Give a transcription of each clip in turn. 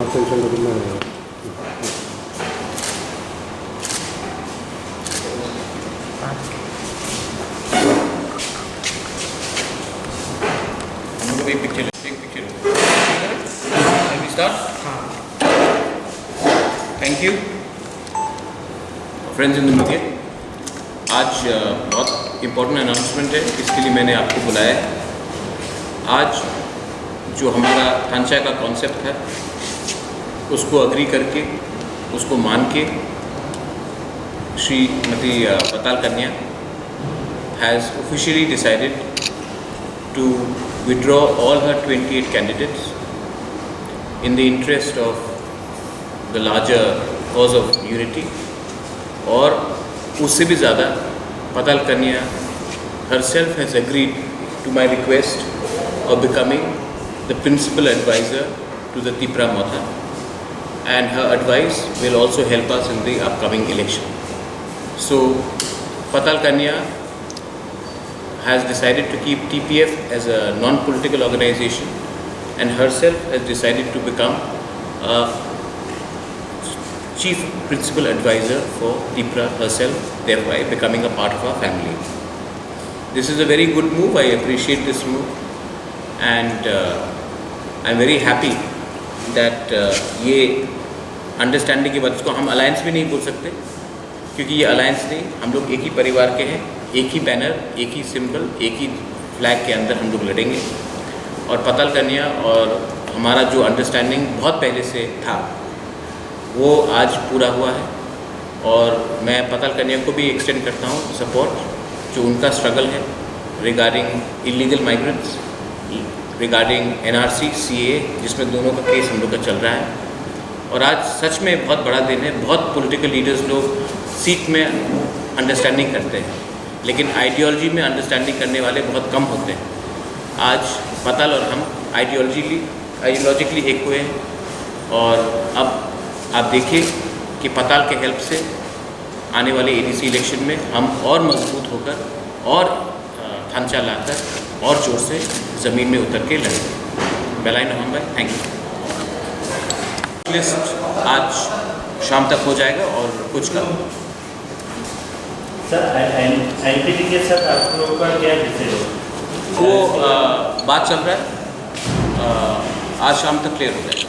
attention to the big picture. Can we start? Thank you. Friends in the media, आज बहुत important announcement है, इसके लिए मैंने आपको बुलाया है। आज जो हमारा थानचा का कॉन्सेप्ट है उसको अग्री करके, उसको मान के श्रीमती पताल कन्या has officially decided to withdraw all her 28 candidates in the interest of the larger cause of unity, और उससे भी ज़्यादा पताल कन्या herself has agreed to my request of becoming the principal advisor to the Tipra Motha, and her advice will also help us in the upcoming election. So Patal Kanya has decided to keep TPF as a non-political organization, and herself has decided to become a chief principal advisor for Tipra herself, thereby becoming a part of our family. This is a very good move. I appreciate this move, and I'm very happy that ये understanding के बाद, इसको हम alliance भी नहीं बोल सकते क्योंकि ये अलायंस नहीं, हम लोग एक ही परिवार के हैं, एक ही बैनर, एक ही सिंबल, एक ही फ्लैग के अंदर हम लोग लड़ेंगे। और पताल कन्या और हमारा जो अंडरस्टैंडिंग बहुत पहले से था वो आज पूरा हुआ है, और मैं पताल कन्या को भी एक्सटेंड करता हूँ सपोर्ट जो उनका स्ट्रगल है regarding illegal migrants, regarding NRC, CA, जिसमें दोनों का केस हम लोग का चल रहा है। और आज सच में बहुत बड़ा दिन है। बहुत पॉलिटिकल लीडर्स लोग सीट में अंडरस्टैंडिंग करते हैं, लेकिन आइडियोलॉजी में अंडरस्टैंडिंग करने वाले बहुत कम होते हैं। आज पताल और हम आइडियोलॉजिकली एक हुए हैं, और अब आप देखिए कि पताल के हेल्प से आने वाले ADC इलेक्शन में हम और मजबूत होकर और थानचा लाकर और जोर से ज़मीन में उतर के लड़ेंगे। बेलाई नवंबर, थैंक यू। लिस्ट आज शाम तक हो जाएगा और कुछ का सर एनपीटी के साथ आप लोगों का क्या डिसाइड हो? वो बात चल रहा है, आज शाम तक क्लियर हो जाएगा।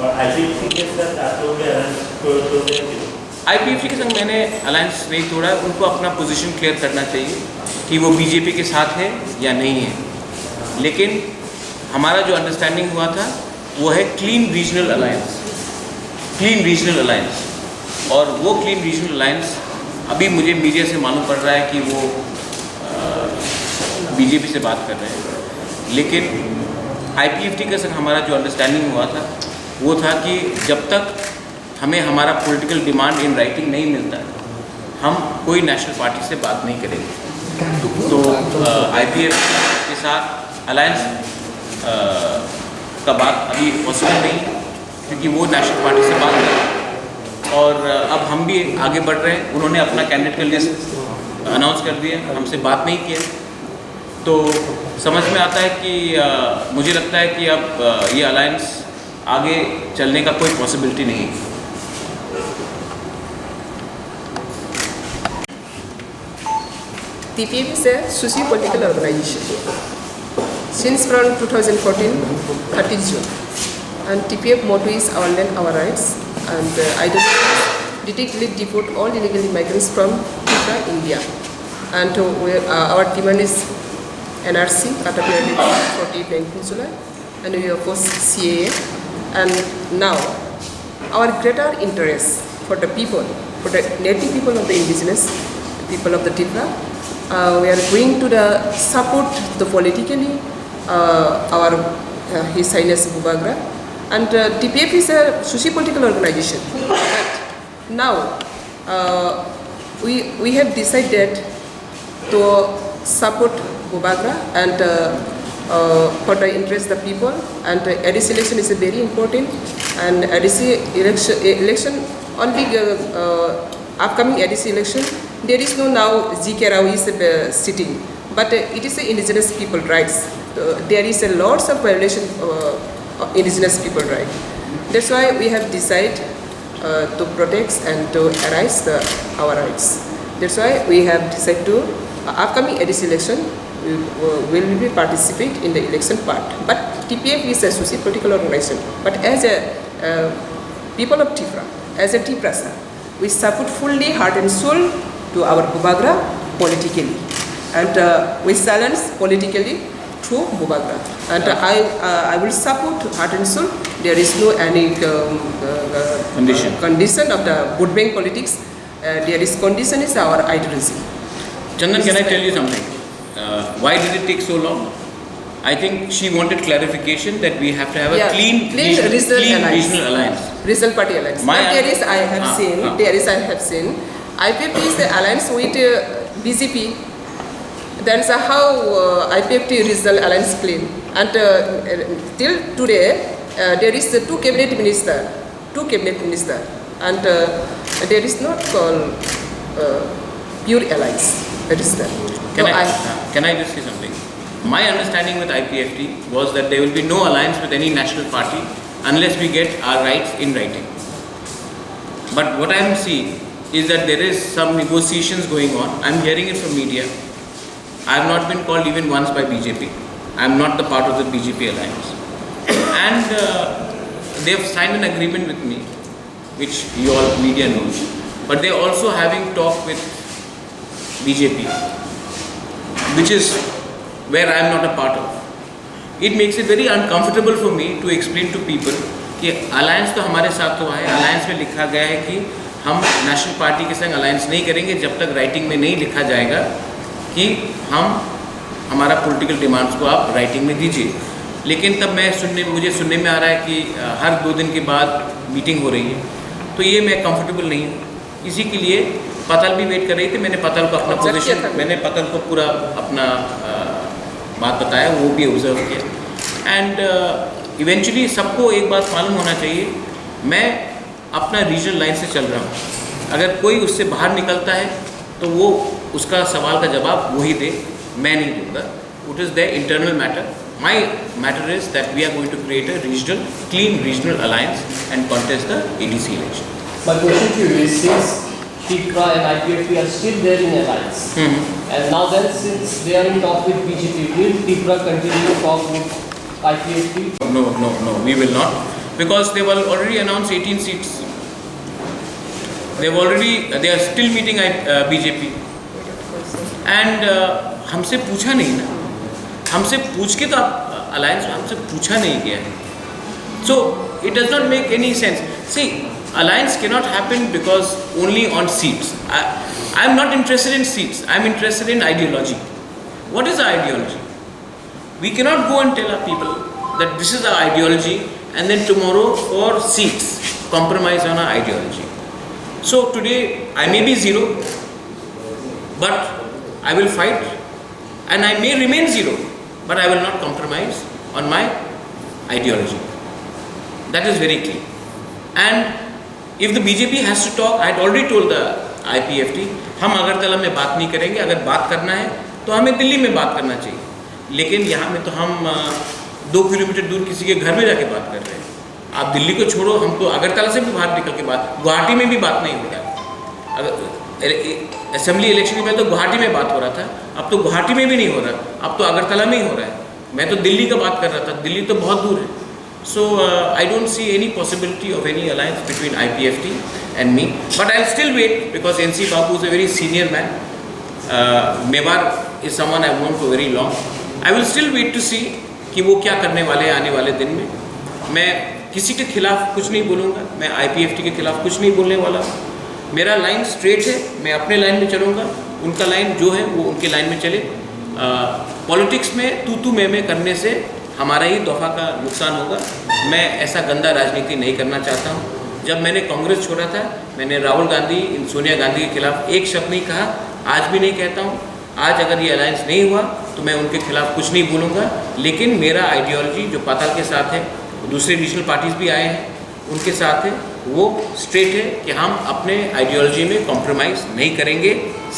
और आईपीएफटी के साथ आप लोगों के आईपीएफटी के संग मैंने अलायंस नहीं तोड़ा है। उनको अपना पोजीशन क्लियर करना चाहिए कि वो बीजेपी के साथ है या नहीं है, लेकिन हमारा जो अंडरस्टैंडिंग हुआ था वो है clean regional alliance, clean regional alliance. और वो क्लीन रीजनल अलायंस अभी मुझे मीडिया से मालूम पड़ रहा है कि वो बीजेपी से बात कर रहे हैं, लेकिन आईपीएफटी के संग हमारा जो अंडरस्टैंडिंग हुआ था वो था कि जब तक हमें हमारा पॉलिटिकल डिमांड इन राइटिंग नहीं मिलता हम कोई नेशनल पार्टी से बात नहीं करेंगे। तो आईपीएफ के साथ अलायंस का बात अभी पॉसिबल नहीं, क्योंकि वो नेशनल पार्टी से बात कर, और अब हम भी आगे बढ़ रहे हैं। उन्होंने अपना कैंडिडेट का लिस्ट अनाउंस कर दिया, हमसे बात नहीं किया, तो समझ में आता है कि मुझे लगता है कि अब ये अलायंस आगे चलने का कोई पॉसिबिलिटी नहीं है। TPF is a socio-political organization since from 2014, 30 June. And TPF motto is our land, our rights. And ideology detect, deport all illegal migrants from Tipra, India. And our demand is NRC, Caterpillar 48-19 July, and we oppose CAA. And now, our greater interest for the people, for the native people of the indigenous people of the Tipra, we are going to the support the politically our His Highness Bubagra, and TPF is a socio-political organization. But now we have decided to support Bubagra and for the interest of the people, and ADC election is very important, and ADC election only upcoming ADC election there is no now G.K. Rao is sitting, but it is indigenous people rights. There is a lots of violation of indigenous people rights. That's why we have decided to protect and to arise our rights. That's why we have decided to upcoming ADC election will be participate in the election part. But TPF is a socio-political organization. But as a people of Tripura, as a Triprasa, we support fully heart and soul to our Bubagra politically, and we silence politically through Bubagra. And I will support heart and soul. There is no any condition of the vote bank politics. There is condition is our ideology. Chandan, can I tell you something? Why did it take so long? I think she wanted clarification that we have to have a clean regional alliance. Regional party alliance. But there is I have seen IPFT is the alliance with BJP. That's how IPFT regional alliance clean. And till today there is two cabinet minister, and there is not called pure alliance. That is that. Can I just say something? My understanding with IPFT was that there will be no alliance with any national party unless we get our rights in writing. But what I am seeing is that there is some negotiations going on. I am hearing it from media. I have not been called even once by BJP. I am not the part of the BJP alliance. And they have signed an agreement with me, which you all media knows. But they are also having talk with BJP, which is where I am not a part of. It makes it very uncomfortable for me to explain to people कि alliance तो हमारे साथ हुआ है, alliance में लिखा गया है कि हम नेशनल पार्टी के संग अलायंस नहीं करेंगे जब तक राइटिंग में नहीं लिखा जाएगा कि हम हमारा पॉलिटिकल डिमांड्स को आप राइटिंग में दीजिए. लेकिन तब मुझे सुनने में आ रहा है कि हर 2 दिन के बाद मीटिंग हो रही है, तो ये मैं कंफर्टेबल नहीं हूँ. इसी के लिए पतल भी वेट कर रही थी. मैंने पतल को अपना पोजीशन, मैंने पतल को पूरा अपना बात बताया, वो भी ऑब्जर्व किया. एंड इवेंचुअली सबको एक बात मालूम होना चाहिए, मैं अपना रीजनल लाइन से चल रहा हूँ. अगर कोई उससे बाहर निकलता है तो वो उसका सवाल का जवाब वही दे, मैं नहीं दूँगा. It is the internal matter. My matter is that we are going to create a clean regional alliance and contest the ADC election. My question to you is, since Tripura and IPFT are still there in alliance, and now then since they are in talk with BJP, will Tripura continue to talk with IPFT? No, we will not, because they will already announced 18 seats. They are still meeting BJP, and हमसे पूछा नहीं ना, हमसे पूछ के तो आप alliance में हमसे पूछा नहीं गया है. So it does not make any sense. See, alliance cannot happen because only on seats. I am not interested in seats. I am interested in ideology. What is our ideology? We cannot go and tell our people that this is our ideology and then tomorrow for seats compromise on our ideology. So today I may be 0, but I will fight, and I may remain 0. But I will not compromise on my ideology. That is very clear. And if the BJP has to talk, I had already told the IPFT, हम अगरतला में बात नहीं करेंगे. अगर बात करना है तो हमें दिल्ली में बात करना चाहिए. लेकिन यहाँ में तो हम 2 किलोमीटर दूर किसी के घर में जाके बात कर रहे हैं. आप दिल्ली को छोड़ो, हम तो अगरतला से भी बाहर निकल के बात, गुवाहाटी में भी बात नहीं हो रहा. अगर असेंबली इलेक्शन के पहले तो गुवाहाटी में बात हो रहा था, अब तो गुवाहाटी में भी नहीं हो रहा, अब तो अगरतला में ही हो रहा है. मैं तो दिल्ली का बात कर रहा था, दिल्ली तो बहुत दूर है. So I don't see any possibility of any alliance between IPFT and me. But I still wait because NC Babu is a very senior man. Mewar is someone I known for very long. I will still wait to see कि वो क्या करने वाले हैं आने वाले दिन में. मैं किसी के खिलाफ कुछ नहीं बोलूँगा, मैं IPFT के खिलाफ कुछ नहीं बोलने वाला. मेरा लाइन स्ट्रेट है, मैं अपने लाइन में चलूँगा. उनका लाइन जो है वो उनके लाइन में चले. पॉलिटिक्स में तू मैं करने से हमारा ही दफ़ा का नुकसान होगा. मैं ऐसा गंदा राजनीति नहीं करना चाहता हूँ. जब मैंने कांग्रेस छोड़ा था, मैंने राहुल गांधी, सोनिया गांधी के खिलाफ एक शब्द नहीं कहा, आज भी नहीं कहता हूँ. आज अगर ये अलायंस नहीं हुआ तो मैं उनके खिलाफ कुछ नहीं बोलूँगा. लेकिन मेरा आइडियोलॉजी जो पाताल के साथ है, दूसरे रीजनल पार्टीज़ भी आए हैं उनके साथ है, वो स्ट्रेट है कि हम अपने आइडियोलॉजी में कॉम्प्रोमाइज़ नहीं करेंगे.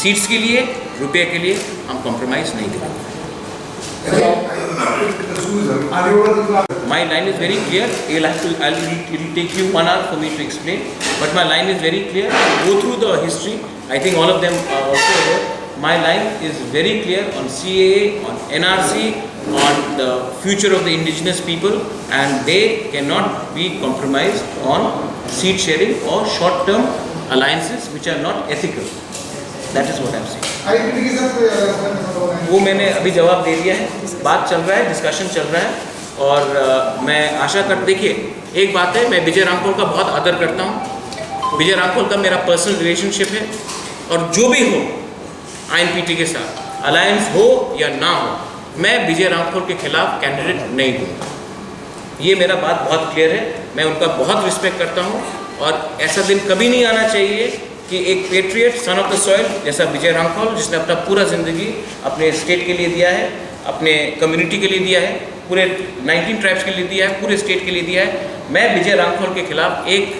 सीट्स के लिए, रुपये के लिए हम कॉम्प्रोमाइज़ नहीं करेंगे. choose them, and you will My line is very clear. It'll take you 1 hour for me to explain. But my line is very clear. Go through the history. I think all of them are also aware. My line is very clear on CAA, on NRC, on the future of the indigenous people, and they cannot be compromised on seat sharing or short-term alliances which are not ethical. That is what I'm saying. INPT के साथ वो मैंने अभी जवाब दे दिया है. बात चल रहा है, डिस्कशन चल रहा है, और मैं आशा कर, देखिए एक बात है, मैं विजय रामकोल का बहुत आदर करता हूँ. विजय रामकोल का मेरा पर्सनल रिलेशनशिप है, और जो भी हो INPT के साथ अलायंस हो या ना हो, मैं विजय रामकोल के खिलाफ कैंडिडेट नहीं दूँगा. ये मेरा बात बहुत क्लियर है. मैं उनका बहुत रिस्पेक्ट करता हूँ, और ऐसा दिन कभी नहीं आना चाहिए कि एक patriot, son of the soil जैसा विजय रामकोल, जिसने अपना पूरा ज़िंदगी अपने स्टेट के लिए दिया है, अपने कम्युनिटी के लिए दिया है, पूरे 19 ट्राइब्स के लिए दिया है, पूरे स्टेट के लिए दिया है, मैं विजय रामकोल के खिलाफ एक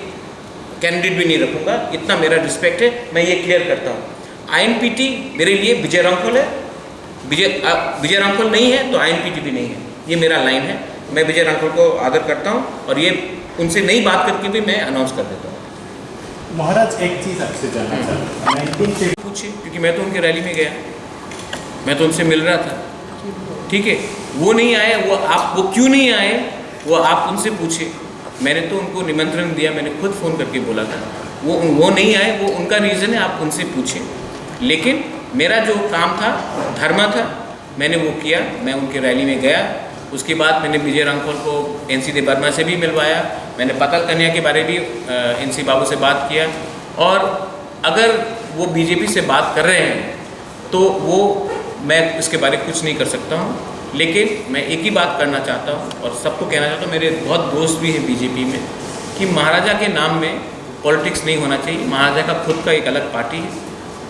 कैंडिडेट भी नहीं रखूँगा. इतना मेरा रिस्पेक्ट है, मैं ये क्लियर करता हूँ. INPT मेरे लिए विजय रामकोल है. विजय रामकोल नहीं है तो INPT भी नहीं है. ये मेरा लाइन है. मैं विजय रामकोल को आदर करता हूँ, और ये उनसे नई बात करके भी मैं अनाउंस कर देता हूँ. महाराज एक चीज आपसे जानना चाहता हूँ 19 पूछे, क्योंकि मैं तो उनके रैली में गया, मैं तो उनसे मिल रहा था. ठीक है, वो नहीं आए, वो क्यों नहीं आए, वो आप उनसे पूछे. मैंने तो उनको निमंत्रण दिया, मैंने खुद फ़ोन करके बोला था. वो नहीं आए, वो उनका रीज़न है, आप उनसे पूछें. लेकिन मेरा जो काम था, धर्म था, मैंने वो किया. मैं उनके रैली में गया. उसके बाद मैंने विजय रामकोल को NC देवर्मा से भी मिलवाया. मैंने पाताल कन्या के बारे भी NC बाबू से बात किया. और अगर वो BJP से बात कर रहे हैं तो वो, मैं इसके बारे में कुछ नहीं कर सकता हूँ. लेकिन मैं एक ही बात करना चाहता हूँ, और सबको कहना चाहता हूँ, मेरे बहुत दोस्त भी हैं BJP में, कि महाराजा के नाम में पॉलिटिक्स नहीं होना चाहिए. महाराजा का खुद का एक अलग पार्टी है,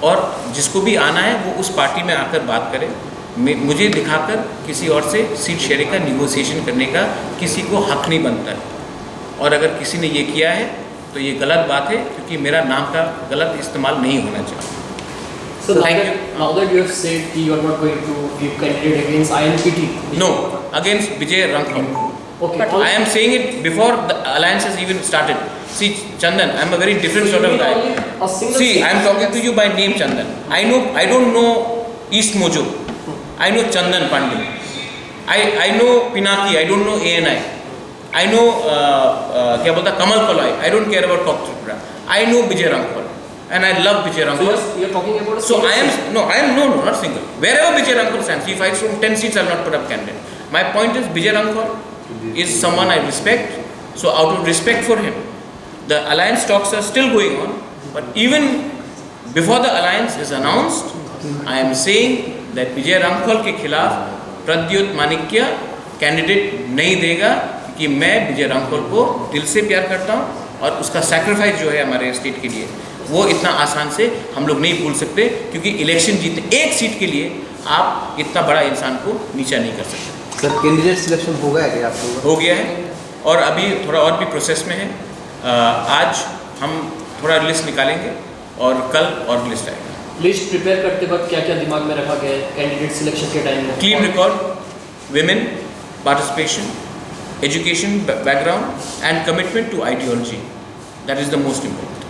और जिसको भी आना है वो उस पार्टी में आकर बात करे. मुझे दिखाकर किसी और से सीट शेयरिंग का निगोशिएशन करने का किसी को हक नहीं बनता है. और अगर किसी ने ये किया है तो ये गलत बात है, क्योंकि मेरा नाम का गलत इस्तेमाल नहीं होना चाहिए. So now that you have said you are not going to give candidate against INPT. No, against Vijay Rankol. Okay. I am saying it before the alliance has even started. See, Chandan, I am a very different sort of guy. A single See, seat. I am talking to you by name, Chandan. I don't know East Mojo. I know Chandan Pandey. I know Pinaki. I don't know ANI. I know क्या बोलता Kamal Kalai. I don't care about Kok Tripura. I know Vijay Rankol, and I love Vijay Rankol. So you're talking about a So single I am seat. no, not single. Wherever Vijay Rankol stands, he fights from 10 seats. I will not put up candidate. My point is Vijay Rankol is someone I respect. So out of respect for him, the alliance talks are still going on. But even before the alliance is announced, I am saying that Vijay Rankol के खिलाफ Pradyut Manikya candidate नहीं देगा, कि मैं विजय रामकोल को दिल से प्यार करता हूँ, और उसका सैक्रिफाइस जो है हमारे स्टेट के लिए, वो इतना आसान से हम लोग नहीं भूल सकते. क्योंकि इलेक्शन जीतने एक सीट के लिए आप इतना बड़ा इंसान को नीचा नहीं कर सकते. सर कैंडिडेट सिलेक्शन हो गया क्या आप लोगों हो गया है, और अभी थोड़ा और भी प्रोसेस में है. आज हम थोड़ा लिस्ट निकालेंगे, और कल और लिस्ट आएगा. लिस्ट प्रिपेयर करते वक्त क्या क्या दिमाग में रखा गया है कैंडिडेट सिलेक्शन के टाइम में? Clean record, women participation, education background, and commitment to ideology. That is the most important.